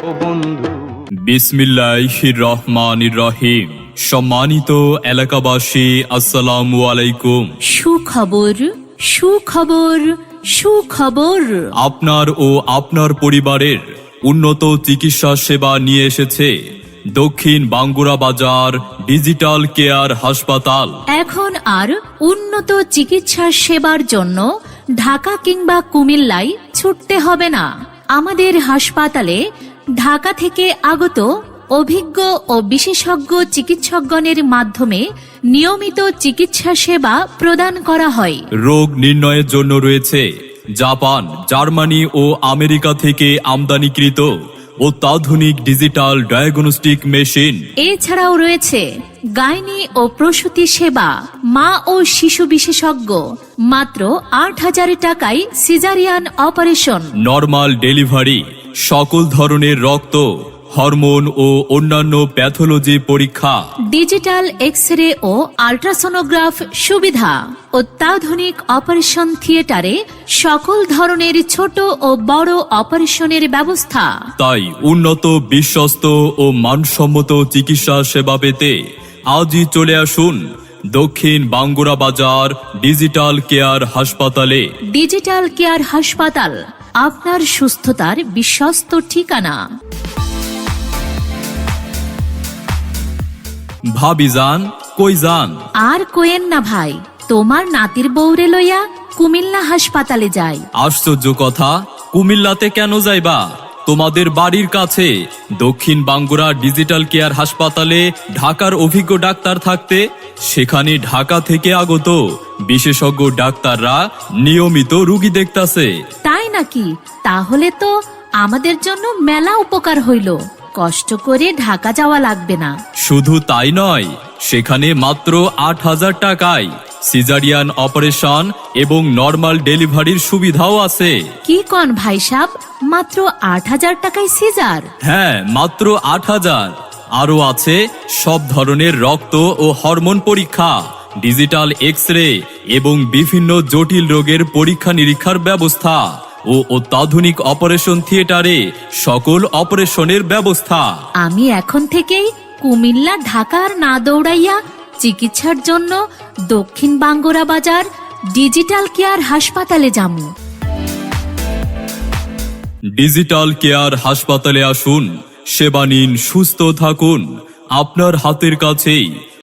ও বন্ধু। বিসমিল্লাহির রহমানির রহিম। সম্মানিত এলাকাবাসী, আসসালামু আলাইকুম। সুখবর, সুখবর, সুখবর। আপনার ও আপনার পরিবারের উন্নত চিকিৎসা সেবা নিয়ে এসেছে দক্ষিণ বাঙ্গুরা বাজার ডিজিটাল কেয়ার হাসপাতাল। এখন আর উন্নত চিকিৎসা সেবার জন্য ঢাকা কিংবা কুমিল্লায় ছুটতে হবে না। আমাদের হাসপাতালে ঢাকা থেকে আগত অভিজ্ঞ ও বিশেষজ্ঞ চিকিৎসকগণের মাধ্যমে নিয়মিত চিকিৎসা সেবা প্রদান করা হয়। রোগ নির্ণয়ের জন্য রয়েছে জাপান, জার্মানি ও আমেরিকা থেকে আমদানিকৃত অত্যাধুনিক ডিজিটাল ডায়াগনস্টিক মেশিন। এছাড়াও রয়েছে গাইনি ও প্রসূতি সেবা, মা ও শিশু বিশেষজ্ঞ, মাত্র ৮,০০০ টাকায় সিজারিয়ান অপারেশন, নরমাল ডেলিভারি, সকল ধরনের রক্ত, হরমোন ও অন্যান্য প্যাথোলজি পরীক্ষা, ডিজিটাল এক্স-রে ও আল্ট্রাসোনোগ্রাফ সুবিধা, অত্যাধুনিক অপারেশন থিয়েটারে সকল ধরনের ছোট ও বড় অপারেশনের ব্যবস্থা। তাই উন্নত, বিশ্বস্ত ও মানসম্মত চিকিৎসা সেবা পেতে আজই চলে আসুন দক্ষিণ বাঙ্গুরা বাজার ডিজিটাল কেয়ার হাসপাতালে। ডিজিটাল কেয়ার হাসপাতাল, আপনার সুস্থতার বিশ্বস্ত ঠিকানা। ভাবিজান, কই যান? আর কোয়েন না ভাই, তোমার নাতির বউরে লইয়া কুমিল্লা হাসপাতালে যাই। আশ্চর্য কথা, কুমিল্লাতে কেন যাইবা? তোমাদের বাড়ির কাছে দক্ষিণ বাঙ্গুরা ডিজিটাল কেয়ার হাসপাতালে ঢাকার অভিজ্ঞ ডাক্তার থাকতে সেখানে ঢাকা থেকে আগত বিশেষজ্ঞ ডাক্তাররা নিয়মিত রোগী দেখতাছে। তাই নাকি? তাহলে তো আমাদের জন্য মেলা উপকার হইল, কষ্ট করে ঢাকা যাওয়া লাগবে না। শুধু তাই নয়, সেখানে মাত্র ৮,০০০ টাকায় সিজারিয়ান অপারেশন এবং নরমাল ডেলিভারির সুবিধাও আছে। কি কন ভাই সাব, মাত্র ৮,০০০ টাকায় সিজার? হ্যাঁ, মাত্র ৮,০০০। আরও আছে সব ধরনের রক্ত ও হরমোন পরীক্ষা, ডিজিটাল এক্স-রে এবং বিভিন্ন জটিল রোগের পরীক্ষা নিরীক্ষার ব্যবস্থা ও অত্যাধুনিক অপারেশন থিয়েটারে সকল অপারেশনের ব্যবস্থা। আমি এখন থেকেই কুমিল্লা ঢাকা আর না দৌড়াইয়া চিকিৎসার জন্য দক্ষিণ বাঙ্গুরা বাজার ডিজিটাল কেয়ার হাসপাতালে যামু। ডিজিটাল কেয়ার হাসপাতালে আসুন, সেবা নিন, সুস্থ থাকুন। আপনার হাতের কাছেই